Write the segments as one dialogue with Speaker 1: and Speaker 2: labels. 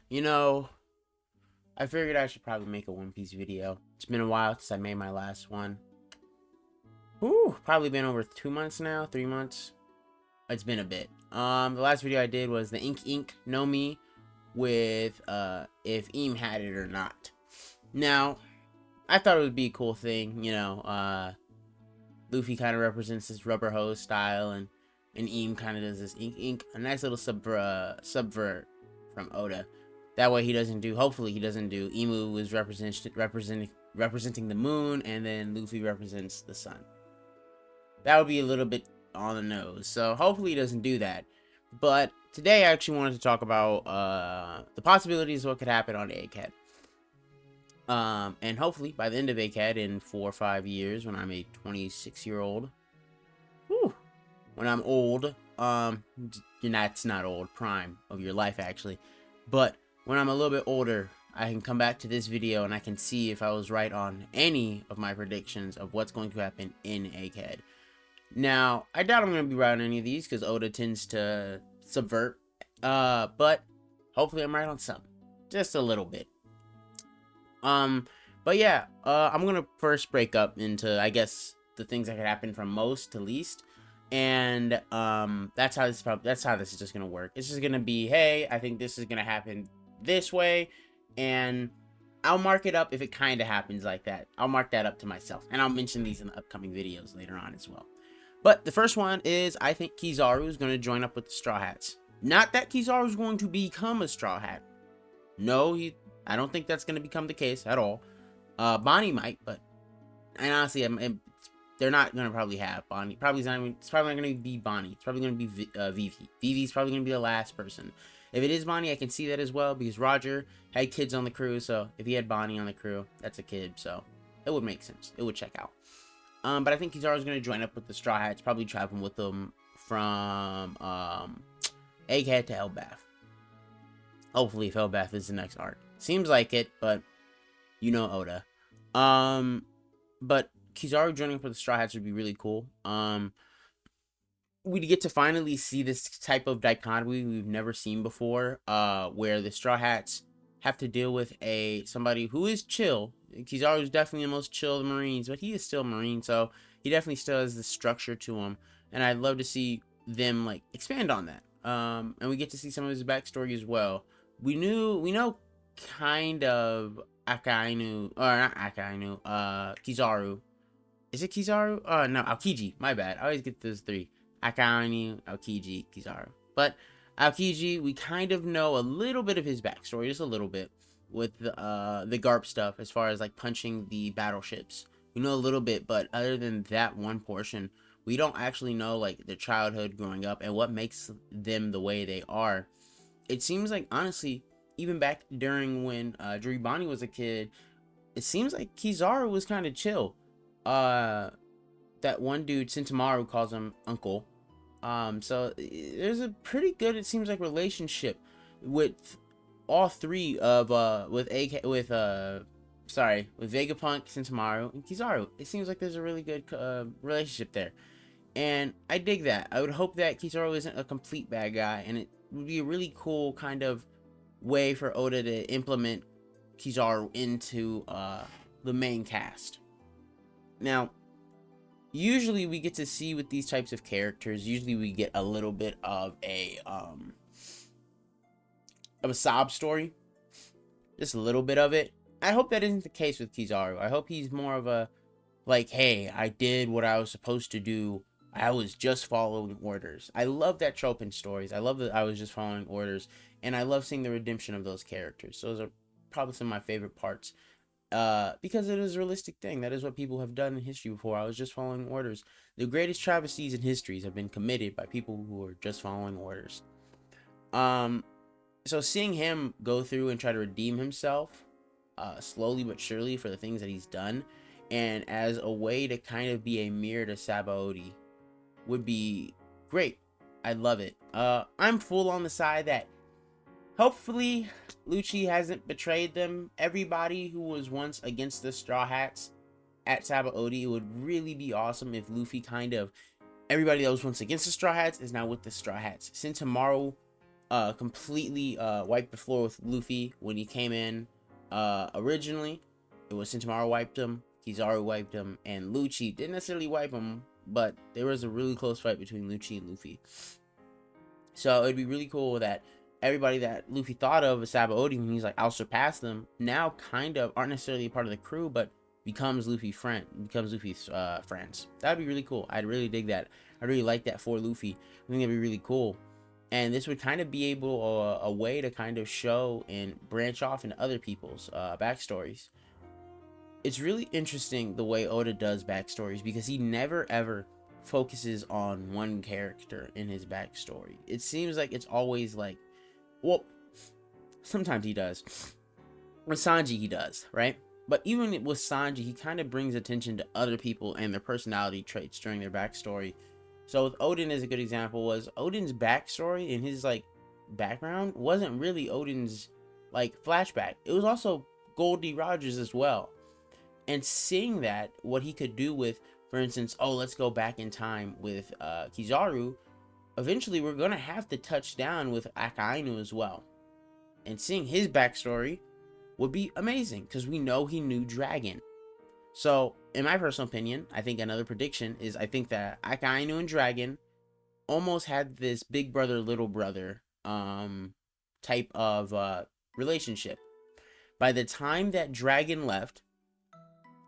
Speaker 1: You know, I figured I should probably make a One Piece video. It's been a while since I made my last one. Ooh, probably been over 2 months now, 3 months. It's been a bit. The last video I did was the Ink No Mi with if Eam had it or not. Now, I thought it would be a cool thing, Luffy kind of represents this rubber hose style, and Eam kind of does this ink. A nice little subvert from Oda. That way he doesn't do. Hopefully he doesn't do. Emu is representing the moon, and then Luffy represents the sun. That would be a little bit on the nose. So hopefully he doesn't do that. But today I actually wanted to talk about the possibilities of what could happen on Egghead. And hopefully by the end of Egghead in 4 or 5 years, when I'm a 26-year-old, when I'm old, that's not old, prime of your life actually, but when I'm a little bit older, I can come back to this video and I can see if I was right on any of my predictions of what's going to happen in Egghead. Now, I doubt I'm going to be right on any of these because Oda tends to subvert, but hopefully I'm right on some, just a little bit. But yeah, I'm gonna first break up into, I guess, the things that could happen from most to least, and that's how this is just gonna work. It's just gonna be, hey, I think this is gonna happen this way, and I'll mark it up if it kind of happens like that. I'll mark that up to myself, and I'll mention these in the upcoming videos later on as well. But the first one is, I think Kizaru is gonna join up with the Straw Hats. Not that Kizaru is going to become a Straw Hat. No, I don't think that's going to become the case at all. Bonnie might, but and honestly, they're not going to probably have Bonnie. It's probably not going to be Bonnie. It's probably going to be Vivi. Vivi's probably going to be the last person. If it is Bonnie, I can see that as well because Roger had kids on the crew. So if he had Bonnie on the crew, that's a kid. So it would make sense. It would check out. But I think Kizaru's going to join up with the Straw Hats, probably traveling with them from Egghead to Elbaf. Hopefully, if Elbaf is the next arc. Seems like it, but you know Oda. But Kizaru joining for the Straw Hats would be really cool. We get to finally see this type of dichotomy we've never seen before, where the Straw Hats have to deal with somebody who is chill. Kizaru is definitely the most chill of the Marines, but he is still a Marine, so he definitely still has the structure to him. And I'd love to see them expand on that. And we get to see some of his backstory as well. We know kind of Akainu, or not Akainu, Kizaru. Is it Kizaru? No, Aokiji, my bad. I always get those three. Akainu, Aokiji, Kizaru. But Aokiji, we kind of know a little bit of his backstory, just a little bit, with the Garp stuff, as far as punching the battleships. We know a little bit, but other than that one portion, we don't actually know their childhood growing up and what makes them the way they are. It seems like, honestly, even back during when Bonnie was a kid, it seems like Kizaru was kind of chill. That one dude, Sentamaru, calls him uncle. So there's a pretty good, it seems like, relationship with all three of with Vegapunk, Sentamaru, and Kizaru. It seems like there's a really good relationship there. And I dig that. I would hope that Kizaru isn't a complete bad guy, and it would be a really cool kind of way for Oda to implement Kizaru into the main cast. Now, usually we get to see with these types of characters, usually we get a little bit of a sob story. Just a little bit of it. I hope that isn't the case with Kizaru. I hope he's more of a, hey, I did what I was supposed to do. I was just following orders. I love that trope in stories. I love that I was just following orders. And I love seeing the redemption of those characters. So those are probably some of my favorite parts. Because it is a realistic thing. That is what people have done in history before. I was just following orders. The greatest travesties in histories have been committed by people who are just following orders. So seeing him go through and try to redeem himself, slowly but surely, for the things that he's done, and as a way to kind of be a mirror to Sabaody, would be great. I love it. I'm full on the side that hopefully Lucci hasn't betrayed them. Everybody who was once against the Straw Hats at Sabaody, it would really be awesome if Luffy everybody that was once against the Straw Hats is now with the Straw Hats. Sentamaru completely wiped the floor with Luffy when he came in. Originally, it was Sentomaru wiped him, Kizaru wiped him, and Lucci didn't necessarily wipe him, but there was a really close fight between Lucci and Luffy. So it'd be really cool that everybody that Luffy thought of as Sabaody when he's like, I'll surpass them, now kind of aren't necessarily a part of the crew, but becomes Luffy's friends. That'd be really cool. I'd really dig that. I really like that for Luffy. I think that'd be really cool. And this would kind of be able a way to kind of show and branch off into other people's backstories. It's really interesting the way Oda does backstories because he never ever focuses on one character in his backstory. It seems like it's always like, well, sometimes he does. With Sanji, he does, right? But even with Sanji, he kind of brings attention to other people and their personality traits during their backstory. So with Odin as a good example was Odin's backstory and his like background wasn't really Odin's like flashback. It was also Goldie Rogers as well. And seeing that, what he could do with, for instance, oh, let's go back in time with Kizaru, eventually we're going to have to touch down with Akainu as well. And seeing his backstory would be amazing because we know he knew Dragon. So, in my personal opinion, I think another prediction is I think that Akainu and Dragon almost had this big brother, little brother type of relationship. By the time that Dragon left,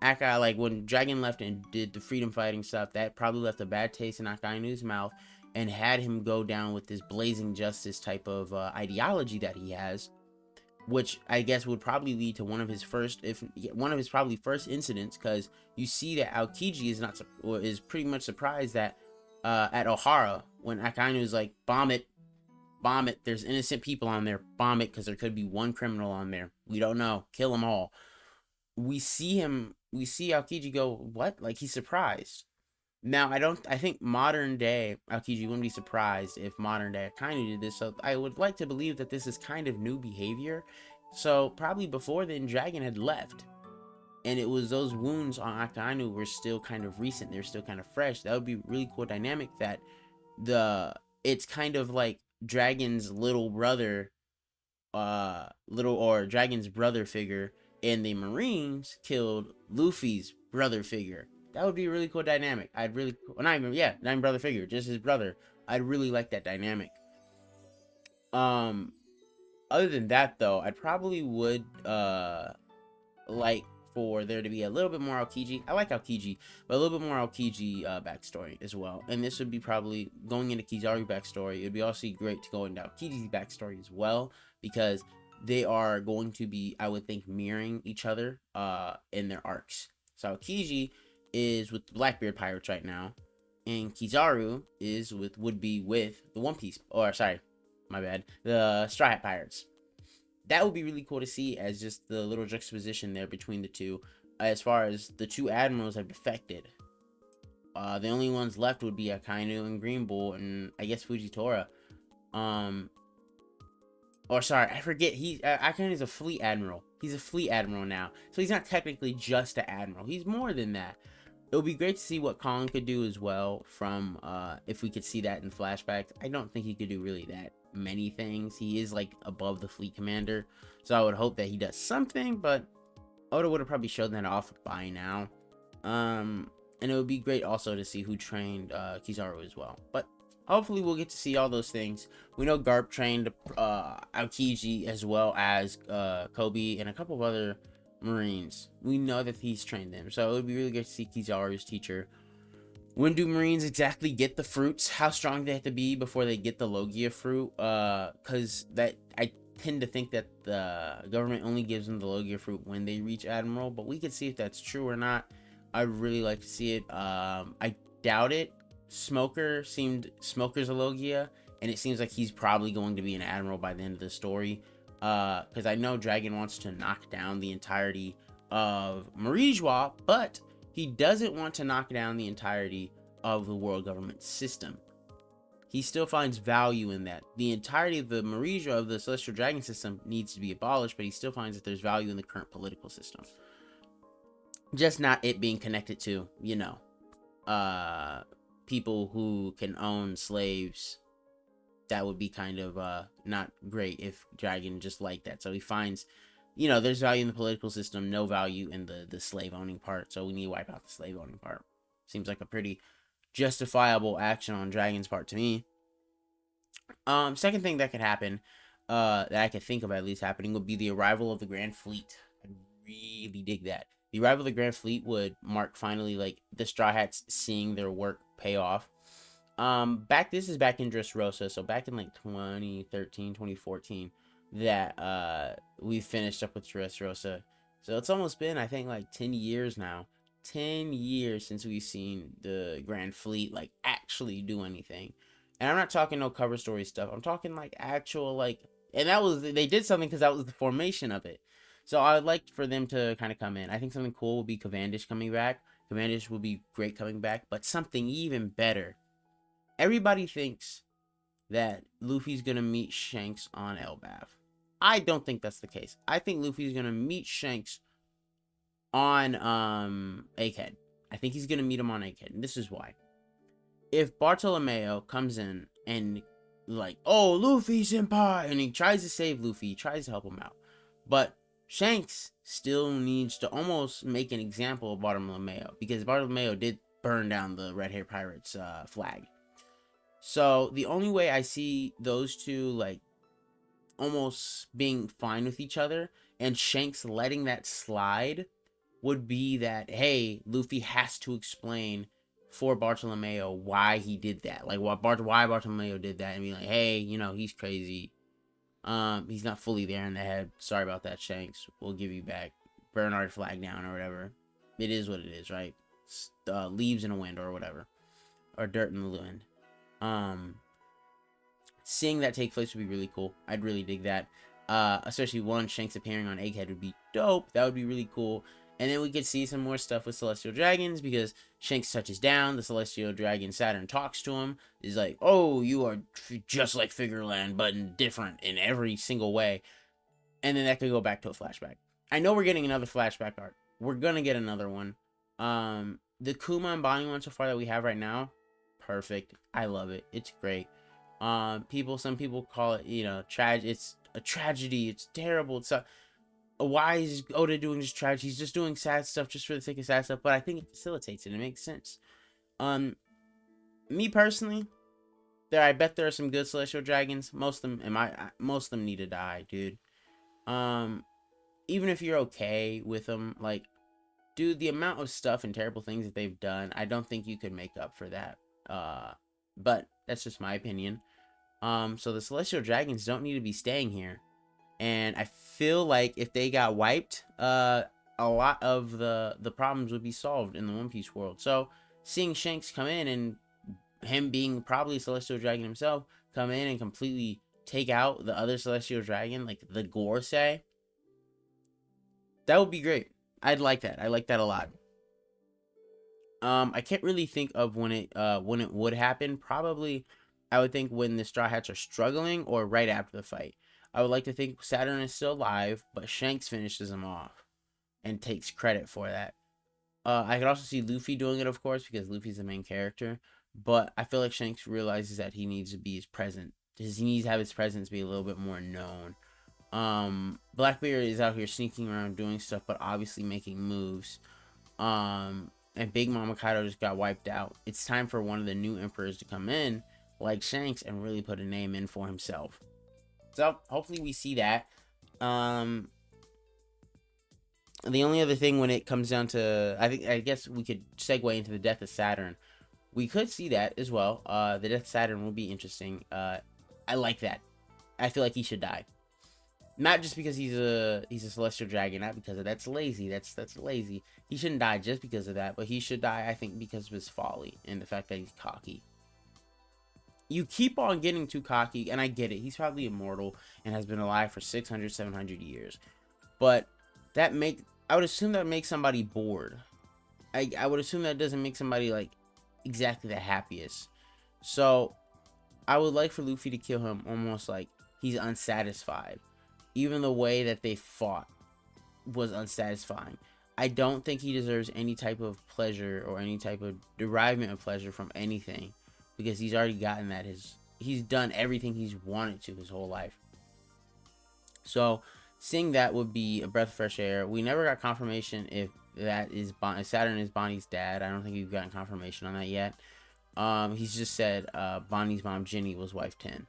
Speaker 1: Akai, like when Dragon left and did the freedom fighting stuff, that probably left a bad taste in Akainu's mouth and had him go down with this blazing justice type of ideology that he has, which I guess would probably lead to one of his first incidents, because you see that Aokiji is pretty much surprised that at Ohara when Akainu is like, bomb it, there's innocent people on there, bomb it, because there could be one criminal on there, we don't know, kill them all. We see Aokiji go, what? Like, he's surprised. Now, I think modern day Aokiji wouldn't be surprised if modern day Akainu did this, so I would like to believe that this is kind of new behavior. So, probably before then, Dragon had left. And it was those wounds on Akainu were still kind of recent, they're still kind of fresh. That would be really cool dynamic that it's kind of like Dragon's little brother, Dragon's brother figure and the Marines killed Luffy's brother figure. That would be a really cool dynamic. Not even brother figure, just his brother. I'd really like that dynamic. Other than that though, I probably would like for there to be a little bit more Aokiji. I like Aokiji, but a little bit more Aokiji backstory as well. And this would be probably going into Kizaru's backstory. It would be also great to go into Aokiji's backstory as well, because they are going to be, I would think, mirroring each other in their arcs. So Aokiji is with the Blackbeard Pirates right now, and Kizaru would be with the One Piece, the Straw Hat Pirates. That would be really cool to see as just the little juxtaposition there between the two. As far as the two admirals have defected, the only ones left would be Akainu and Green Bull, and I guess Fujitora. I forget. Akainu is a fleet admiral. He's a fleet admiral now, so he's not technically just an admiral. He's more than that. It would be great to see what Kong could do as well. From if we could see that in flashbacks, I don't think he could do really that many things. He is like above the fleet commander, so I would hope that he does something, but Oda would have probably shown that off by now. And it would be great also to see who trained Kizaru as well, but hopefully we'll get to see all those things. We know Garp trained Aokiji as well as Kobe and a couple of other Marines. We know that he's trained them, so it would be really good to see Kizaru's teacher. When do Marines exactly get the fruits? How strong they have to be before they get the Logia fruit? Because I tend to think that the government only gives them the Logia fruit when they reach Admiral, but we could see if that's true or not. I'd really like to see it. I doubt it. Smoker's a Logia, and it seems like he's probably going to be an Admiral by the end of the story. Because I know Dragon wants to knock down the entirety of Marijois, but he doesn't want to knock down the entirety of the world government system. He still finds value in that. The entirety of the Marijois of the Celestial Dragon system needs to be abolished, but he still finds that there's value in the current political system. Just not it being connected to, people who can own slaves that would be kind of not great if Dragon just like that. So he finds, there's value in the political system, no value in the slave owning part. So we need to wipe out the slave owning part. Seems like a pretty justifiable action on Dragon's part to me. Second thing that could happen, that I could think of at least happening, would be the arrival of the Grand Fleet. I really dig that. The arrival of the Grand Fleet would mark finally like the Straw Hats seeing their work pay off. This is back in Dressrosa, so back in like 2013, 2014, that we finished up with Dressrosa. So it's almost been, I think, like 10 years now. 10 years since we've seen the Grand Fleet like actually do anything. And I'm not talking no cover story stuff. I'm talking like actual like, and that was, they did something because that was the formation of it. So I would like for them to kind of come in. I think something cool will be Cavendish coming back. Cavendish will be great coming back, but something even better. Everybody thinks that Luffy's gonna meet Shanks on Elbaf. I don't think that's the case. I think Luffy's gonna meet Shanks on Egghead. I think he's gonna meet him on Egghead, and this is why. If Bartolomeo comes in and like, oh, Luffy senpai, and he tries to save Luffy, he tries to help him out, but Shanks still needs to almost make an example of Bartolomeo, because Bartolomeo did burn down the Red Hair Pirates flag. So the only way I see those two like almost being fine with each other and Shanks letting that slide would be that, hey, Luffy has to explain for Bartolomeo why he did that, like why Bartolomeo did that, and be like, hey, he's crazy. He's not fully there in the head. Sorry about that, Shanks. We'll give you back. Burn our flag down or whatever. It is what it is, right? Leaves in the wind or whatever, or dirt in the wind. Seeing that take place would be really cool. I'd really dig that. Especially one, Shanks appearing on Egghead would be dope. That would be really cool. And then we could see some more stuff with Celestial Dragons, because Shanks touches down. The Celestial Dragon Saturn talks to him. Is like, oh, you are just like Figureland, but different in every single way. And then that could go back to a flashback. I know we're getting another flashback arc. We're gonna get another one. The Kuma and Bonnie one so far that we have right now, perfect. I love it. It's great. Some people call it, it's a tragedy. It's terrible. It's why is Oda doing just tragedy? He's just doing sad stuff just for the sake of sad stuff. But I think it facilitates it. It makes sense. Me personally, I bet there are some good Celestial Dragons. Most of them need to die, dude. Even if you're okay with them, like, dude, the amount of stuff and terrible things that they've done, I don't think you could make up for that. But that's just my opinion. So the Celestial Dragons don't need to be staying here. And I feel like if they got wiped, a lot of the problems would be solved in the One Piece world. So seeing Shanks come in, and him being probably Celestial Dragon himself, come in and completely take out the other Celestial Dragon, like the Gorosei, that would be great. I'd like that. I like that a lot. I can't really think of when it would happen. Probably, I would think when the Straw Hats are struggling or right after the fight. I would like to think Saturn is still alive, but Shanks finishes him off and takes credit for that. I could also see Luffy doing it, of course, because Luffy's the main character. But I feel like Shanks realizes that he needs to be his present. He needs to have his presence be a little bit more known. Blackbeard is out here sneaking around doing stuff, but obviously making moves. And Big Mama Kaido just got wiped out. It's time for one of the new emperors to come in, like Shanks, and really put a name in for himself. So hopefully we see that. The only other thing when it comes down to, I guess we could segue into the death of Saturn. We could see that as well. The death of Saturn will be interesting. I like that. I feel like he should die. Not just because he's a celestial dragon, not because of that's lazy. That's lazy. He shouldn't die just because of that, but he should die, I think, because of his folly and the fact that he's cocky. You keep on getting too cocky, and I get it. He's probably immortal and has been alive for 600, 700 years. But I would assume that makes somebody bored. I would assume that doesn't make somebody, like, exactly the happiest. So, I would like for Luffy to kill him almost like he's unsatisfied. Even the way that they fought was unsatisfying. I don't think he deserves any type of pleasure or any type of derivement of pleasure from anything, because he's already gotten that. he's done everything he's wanted to his whole life. So seeing that would be a breath of fresh air. We never got confirmation if that is Saturn is Bonnie's dad. I don't think we've gotten confirmation on that yet. He's just said Bonnie's mom Ginny was wife 10.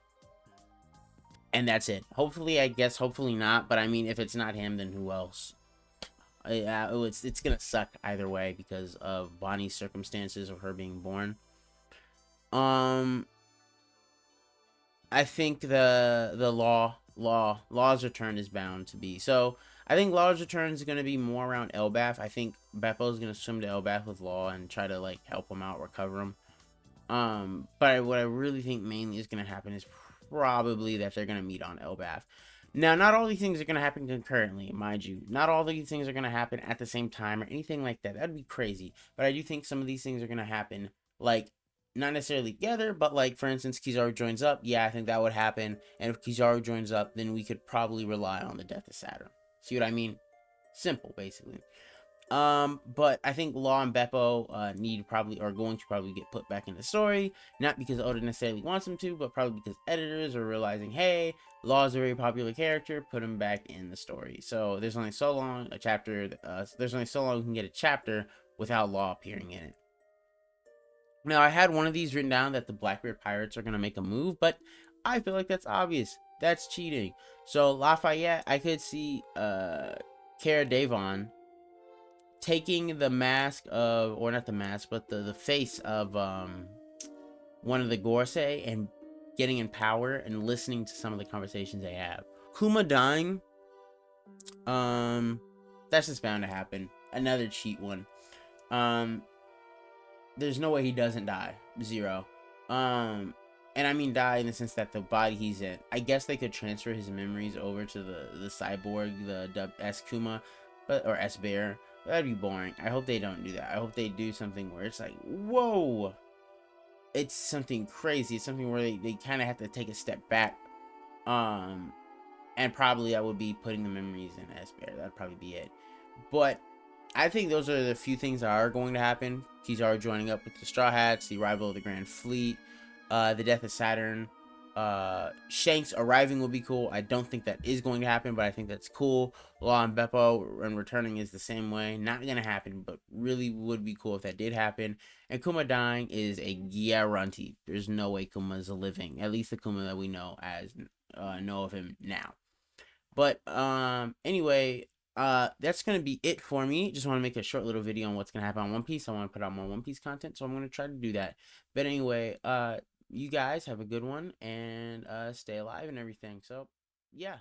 Speaker 1: And that's it. Hopefully, I guess, hopefully not. But I mean, if it's not him, then who else? It's gonna suck either way because of Bonnie's circumstances of her being born. Um, I think the law's return is bound to be so. I think Law's return is gonna be more around Elbath. I think Beppo's gonna swim to Elbath with Law and try to like help him out, recover him. But what I really think mainly is gonna happen is probably that they're gonna meet on Elbath. Now, not all these things are gonna happen concurrently, mind you. Not all these things are gonna happen at the same time or anything like that. That'd be crazy. But I do think some of these things are gonna happen like not necessarily together, but like for instance, Kizaru joins up. Yeah, I think that would happen. And if Kizaru joins up, then we could probably rely on the death of Saturn. See what I mean? Simple, basically. But I think Law and Beppo are going to probably get put back in the story, not because Oda necessarily wants them to, but probably because editors are realizing, hey, Law is a very popular character, put him back in the story. So there's only so long there's only so long we can get a chapter without Law appearing in it. Now I had one of these written down that the Blackbeard Pirates are gonna make a move, but I feel like that's obvious. That's cheating. So Lafayette, I could see Cara Devon taking the mask of, or not the mask, but the face of one of the Gorsei and getting in power and listening to some of the conversations they have. Kuma dying, that's just bound to happen. Another cheat one. There's no way he doesn't die. Zero. And I mean die in the sense that the body he's in. I guess they could transfer his memories over to the cyborg, the S Kuma, or S Bear. That'd be boring. I hope they don't do that. I hope they do something where it's like, whoa, it's something crazy. It's something where they kind of have to take a step back. And probably that would be putting the memories in S Bear. That'd probably be it. But I think those are the few things that are going to happen. Kizaru joining up with the Straw Hats, the arrival of the Grand Fleet, the death of Saturn, Shanks arriving will be cool. I don't think that is going to happen, but I think that's cool. Law and Beppo and returning is the same way. Not going to happen, but really would be cool if that did happen. And Kuma dying is a guarantee. There's no way Kuma is a living, at least the Kuma that we know of him now. But anyway, that's gonna be it for me. Just want to make a short little video on what's gonna happen on One Piece. I want to put out more One Piece content, so I'm gonna try to do that. But anyway, you guys have a good one and stay alive and everything. So yeah.